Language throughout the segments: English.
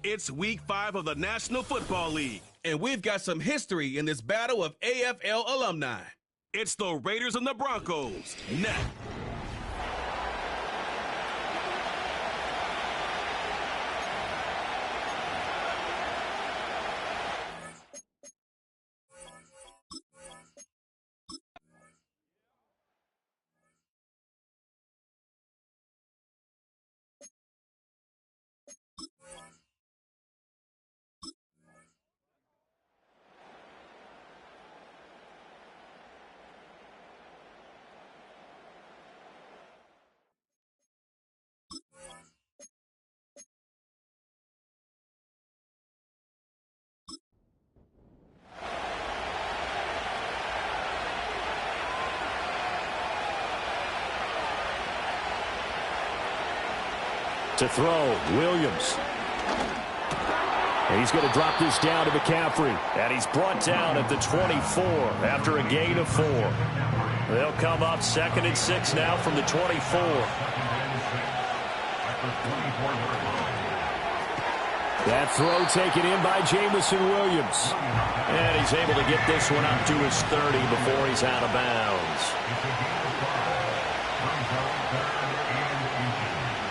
It's week 5 of the National Football League, and we've got some history in this battle of AFL alumni. It's the Raiders and the Broncos. Next. To throw, Williams. And he's going to drop this down to McCaffrey. And he's brought down at the 24 after a gain of 4. They'll come up 2nd and 6 now from the 24. That throw taken in by Jameson Williams. And he's able to get this one up to his 30 before he's out of bounds.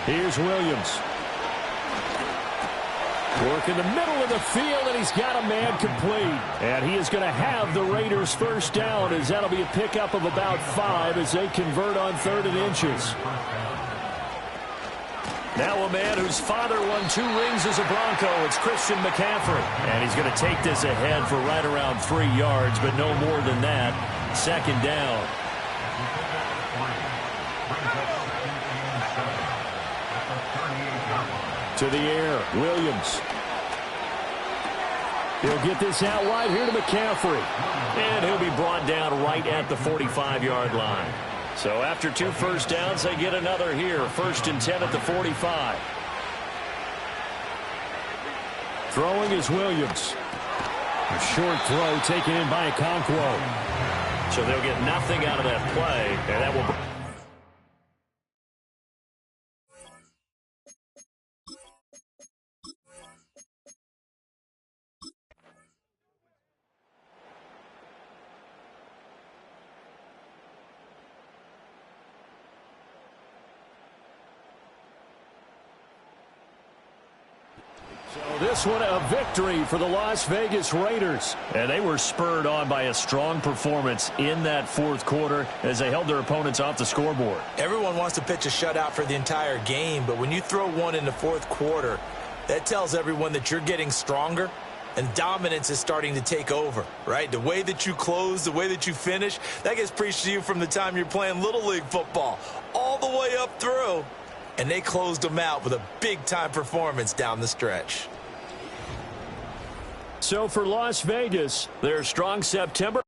Here's Williams. Work in the middle of the field, and he's got a man complete. And he is going to have the Raiders first down, as that'll be a pickup of about 5 as they convert on 3rd and inches. Now a man whose father won 2 rings as a Bronco. It's Christian McCaffrey. And he's going to take this ahead for right around 3 yards, but no more than that. 2nd down. To the air, Williams. He'll get this out wide here to McCaffrey. And he'll be brought down right at the 45-yard line. So after 2 first downs, they get another here. 1st and 10 at the 45. Throwing is Williams. A short throw taken in by Okonkwo. So they'll get nothing out of that play, and that will... This one a victory for the Las Vegas Raiders. And they were spurred on by a strong performance in that 4th quarter as they held their opponents off the scoreboard. Everyone wants to pitch a shutout for the entire game, but when you throw one in the 4th quarter, that tells everyone that you're getting stronger and dominance is starting to take over, right? The way that you close, the way that you finish, that gets preached to you from the time you're playing Little League football all the way up through. And they closed them out with a big-time performance down the stretch. So for Las Vegas, their strong September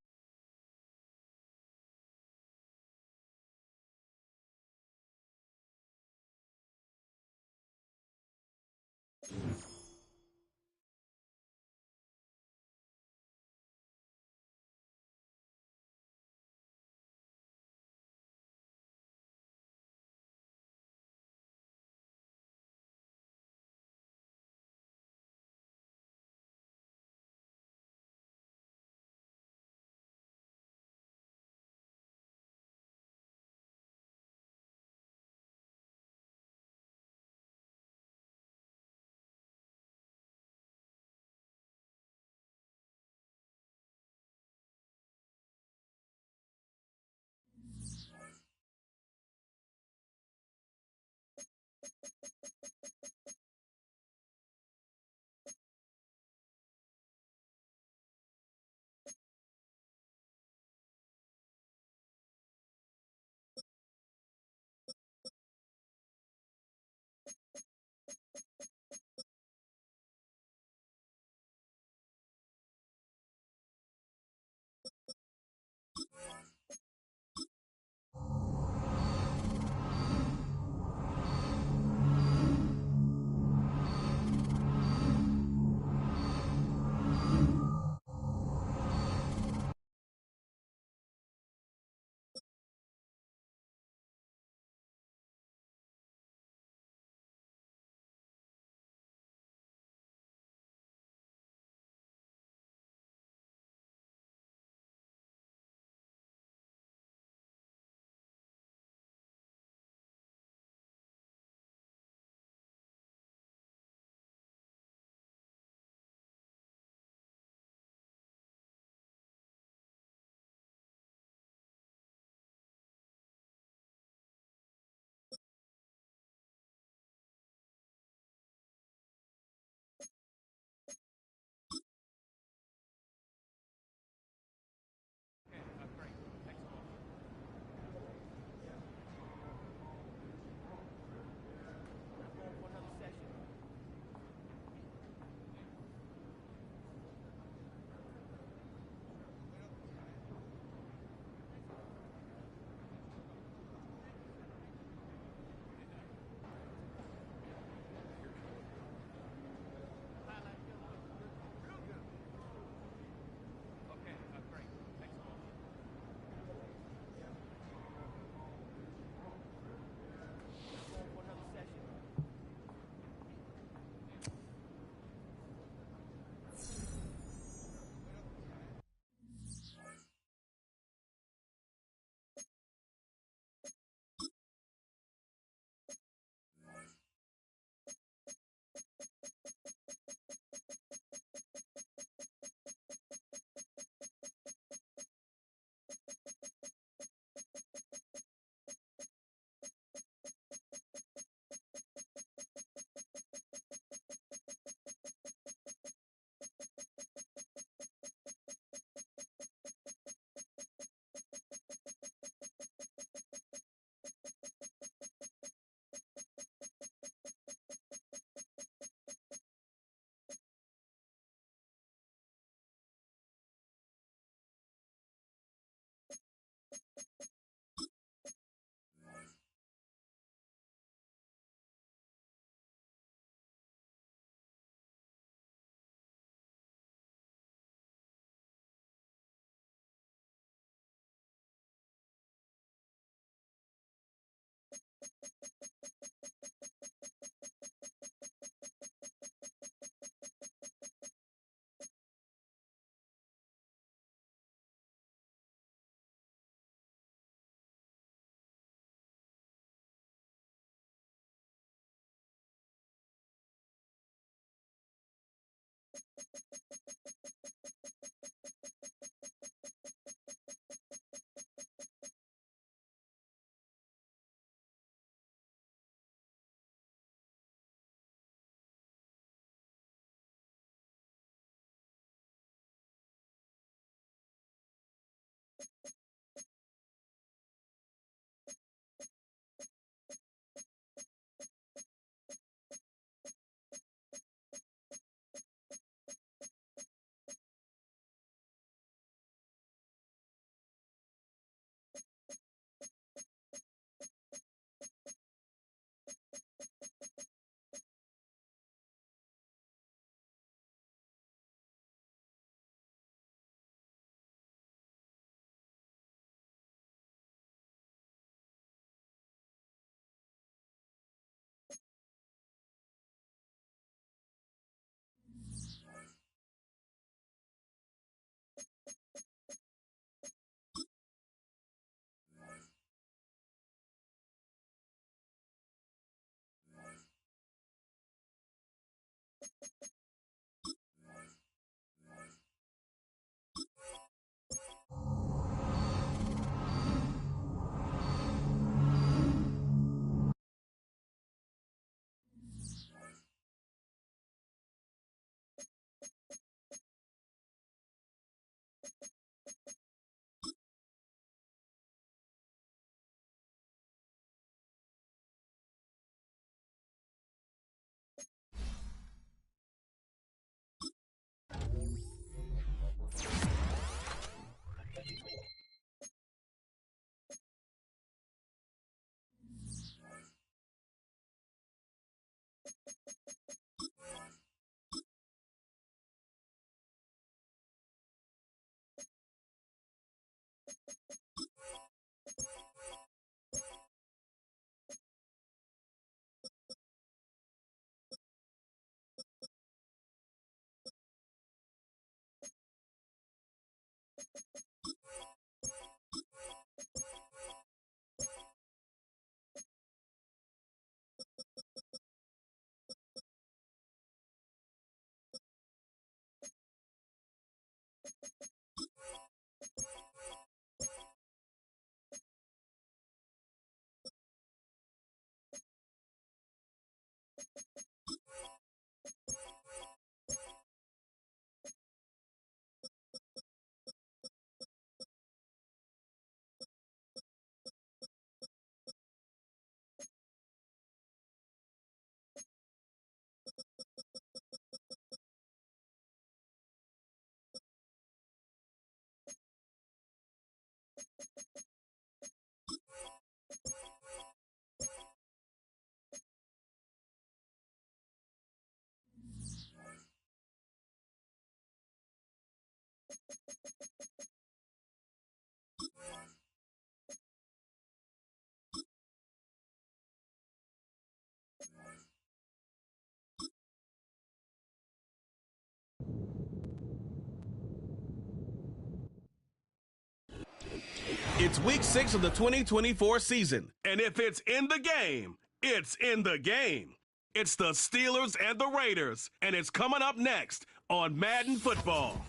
It's week 6 of the 2024 season, and if it's in the game, it's in the game. It's the Steelers and the Raiders, and it's coming up next on Madden Football.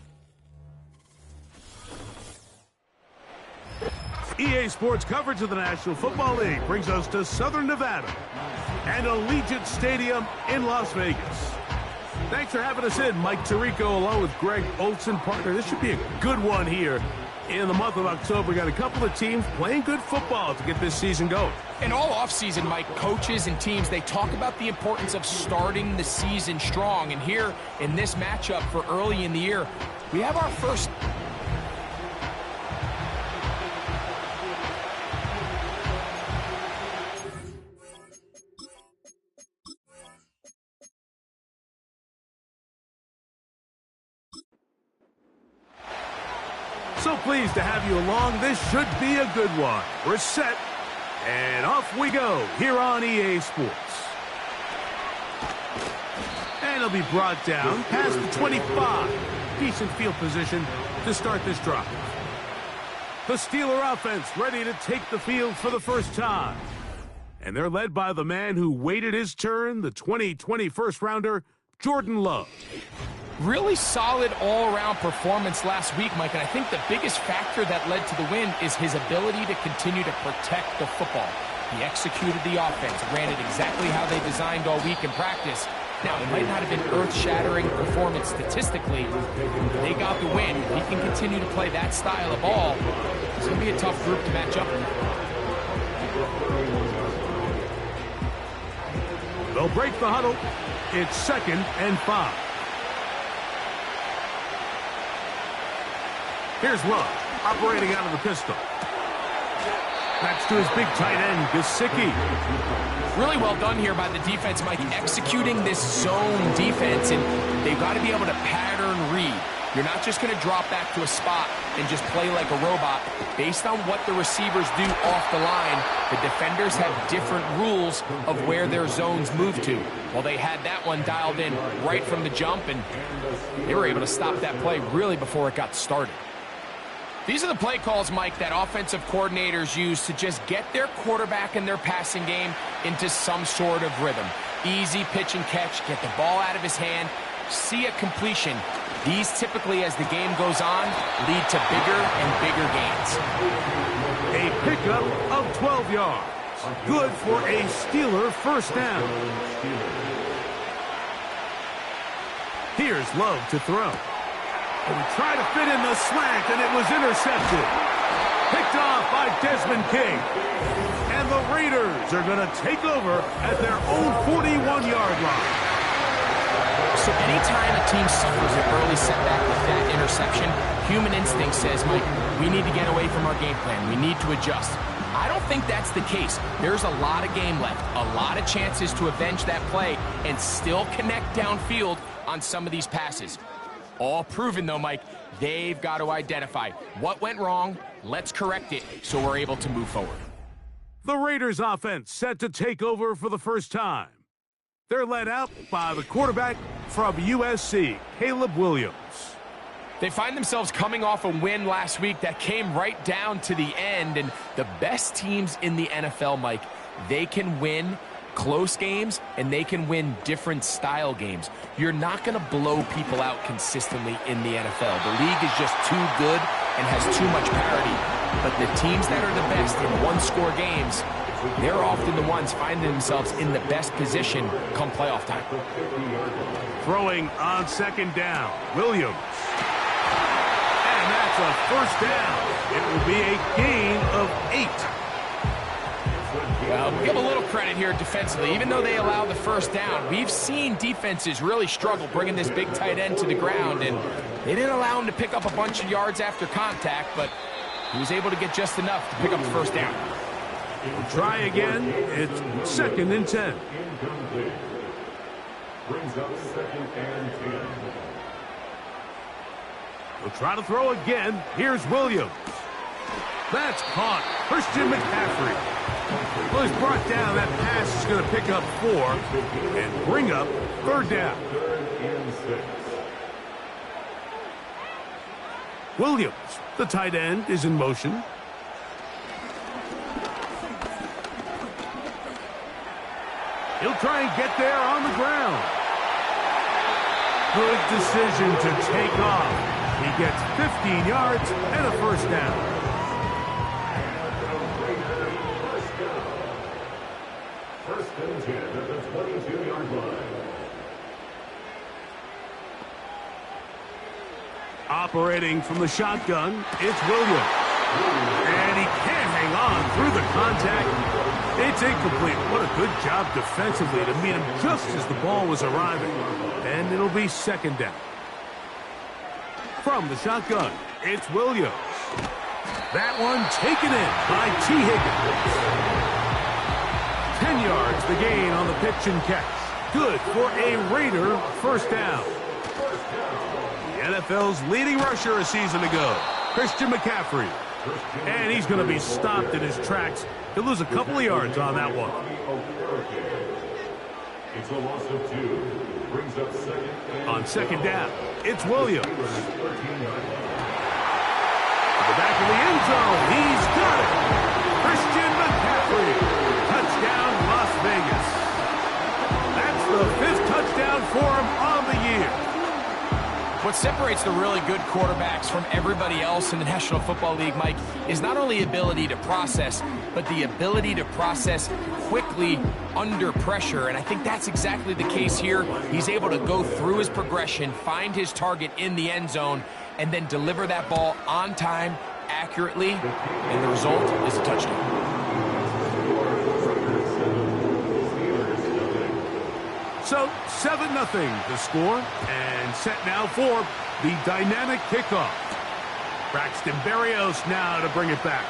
EA Sports coverage of the National Football League brings us to Southern Nevada and Allegiant Stadium in Las Vegas. Thanks for having us in, Mike Tirico, along with Greg Olson, partner. This should be a good one here in the month of October. We got a couple of teams playing good football to get this season going. And all offseason, Mike, coaches and teams, they talk about the importance of starting the season strong. And here in this matchup for early in the year, we have our first... So pleased to have you along. This should be a good one. We're set, and off we go here on EA Sports. And it'll be brought down past the 25. Decent field position to start this drive. The Steeler offense ready to take the field for the first time. And they're led by the man who waited his turn, the 2020 first-rounder, Jordan Love. Really solid all-around performance last week, Mike, and I think the biggest factor that led to the win is his ability to continue to protect the football. He executed the offense, ran it exactly how they designed all week in practice. Now, it might not have been earth-shattering performance statistically. They got the win. He can continue to play that style of ball. It's going to be a tough group to match up with. They'll break the huddle. It's 2nd and 5. Here's Love, operating out of the pistol. That's to his big tight end, Gesicki. Really well done here by the defense, Mike, executing this zone defense, and they've got to be able to pattern read. You're not just going to drop back to a spot and just play like a robot. Based on what the receivers do off the line, the defenders have different rules of where their zones move to. Well, they had that one dialed in right from the jump, and they were able to stop that play really before it got started. These are the play calls, Mike, that offensive coordinators use to just get their quarterback and their passing game into some sort of rhythm. Easy pitch and catch, get the ball out of his hand, see a completion. These typically, as the game goes on, lead to bigger and bigger gains. A pickup of 12 yards. Good for a Steeler first down. Here's Love to throw. And he tried to fit in the slant, and it was intercepted. Picked off by Desmond King. And the Raiders are going to take over at their own 41-yard line. So anytime a team suffers an early setback with that interception, human instinct says, Mike, we need to get away from our game plan. We need to adjust. I don't think that's the case. There's a lot of game left, a lot of chances to avenge that play and still connect downfield on some of these passes. All proven, though, Mike, they've got to identify what went wrong, let's correct it so we're able to move forward. The Raiders offense set to take over for the first time. They're led out by the quarterback from USC, Caleb Williams. They find themselves coming off a win last week that came right down to the end, and the best teams in the NFL, Mike, they can win close games, and they can win different style games. You're not going to blow people out consistently in the NFL. The league is just too good and has too much parity. But the teams that are the best in one-score games, they're often the ones finding themselves in the best position come playoff time. Throwing on 2nd down, Williams. And that's a first down. It will be a gain of 8. Well, give a little credit here defensively. Even though they allow the first down, we've seen defenses really struggle bringing this big tight end to the ground, and they didn't allow him to pick up a bunch of yards after contact, but he was able to get just enough to pick up the first down. We'll try again. It's 2nd and 10. Brings up 2nd and 10. We'll try to throw again. Here's Williams. That's caught. Christian McCaffrey. Well, he's brought down. That pass is going to pick up 4 and bring up 3rd down. 3rd and 6. Williams, the tight end, is in motion. He'll try and get there on the ground. Good decision to take off. He gets 15 yards and a first down. First and 10 at the 22-yard line. Operating from the shotgun, it's Williams. And he can't hang on through the contact. It's incomplete. What a good job defensively to meet him just as the ball was arriving. And it'll be 2nd down. From the shotgun, it's Williams. That one taken in by T. Higgins. 10 yards the gain on the pitch and catch. Good for a Raider first down. The NFL's leading rusher a season ago, Christian McCaffrey. And he's going to be stopped in his tracks. He'll lose a couple of yards on that one. It's a loss of 2. Brings up 2nd. On 2nd down, it's Williams. To the back of the end zone, he's got it. Christian McCaffrey. Touchdown, Las Vegas. That's the 5th touchdown for him on the year. What separates the really good quarterbacks from everybody else in the National Football League, Mike, is not only ability to process, but the ability to process quickly under pressure. And I think that's exactly the case here. He's able to go through his progression, find his target in the end zone, and then deliver that ball on time, accurately, and the result is a touchdown. So 7-0 the score, and set now for the dynamic kickoff. Braxton Berrios now to bring it back.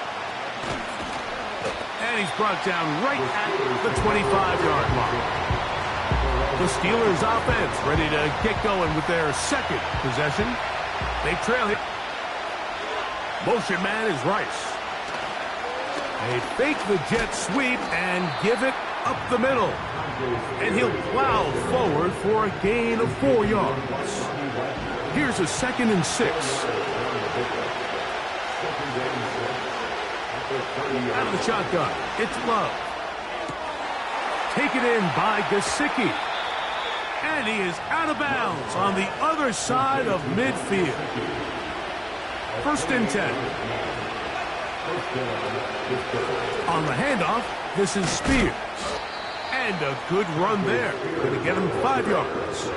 And he's brought down right at the 25-yard line. The Steelers offense ready to get going with their second possession. They trail it. Motion man is Rice. They fake the jet sweep and give it up the middle. And he'll plow forward for a gain of 4 yards. Here's a 2nd and 6. Out of the shotgun, it's Love. Taken in by Gesicki. And he is out of bounds on the other side of midfield. 1st and 10. On the handoff, this is Spears. And a good run there. Going to get him 5 yards.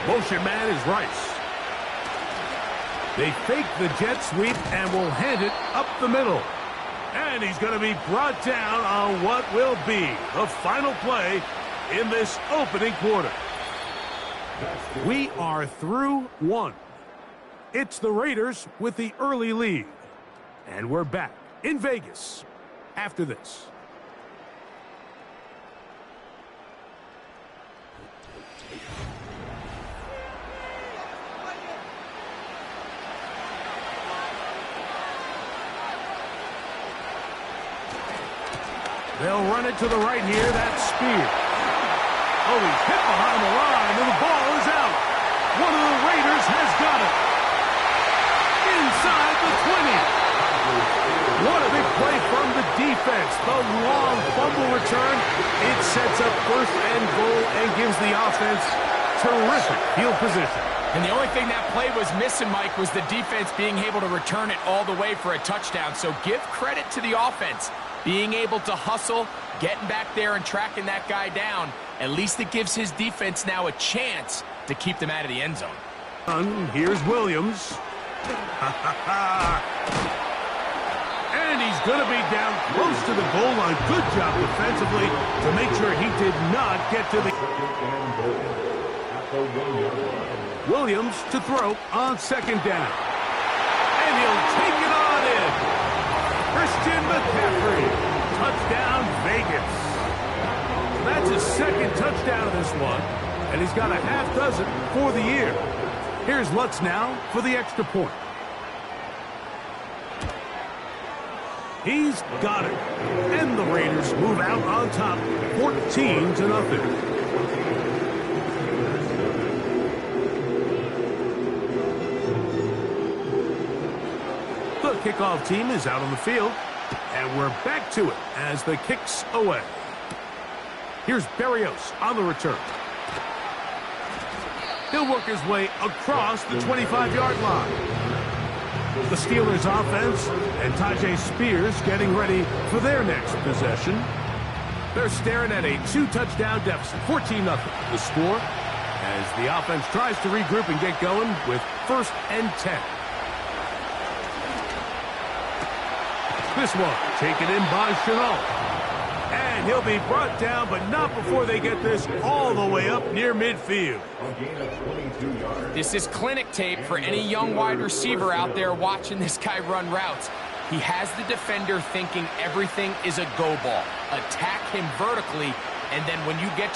Motion man is Rice. They fake the jet sweep and will hand it up the middle. And he's going to be brought down on what will be the final play in this opening quarter. We are through 1. It's the Raiders with the early lead. And we're back in Vegas after this. They'll run it to the right here. That's Spears. Oh, he's hit behind the line, and the ball is out. One of the Raiders has got it. Inside the 20. What a big play from the defense. The long fumble return. It sets up 1st and goal and gives the offense terrific field position. And the only thing that play was missing, Mike, was the defense being able to return it all the way for a touchdown. So give credit to the offense. Being able to hustle, getting back there and tracking that guy down, at least it gives his defense now a chance to keep them out of the end zone. Here's Williams. And he's going to be down close to the goal line. Good job defensively to make sure he did not get to the... Williams to throw on 2nd down. And he'll take it on in. Christian McCaffrey. Touchdown, Vegas. That's his 2nd touchdown of this one. And he's got a half dozen for the year. Here's Lutz now for the extra point. He's got it. And the Raiders move out on top, 14-0. The kickoff team is out on the field. And we're back to it as the kick's away. Here's Berrios on the return. He'll work his way across the 25-yard line. The Steelers offense and Tyjae Spears getting ready for their next possession. They're staring at a 2-touchdown deficit, 14-0 the score, as the offense tries to regroup and get going with 1st and 10. This one taken in by Shenault. And he'll be brought down, but not before they get this all the way up near midfield. This is clinic tape for any young wide receiver out there watching this guy run routes. He has the defender thinking everything is a go ball. Attack him vertically, and then when you get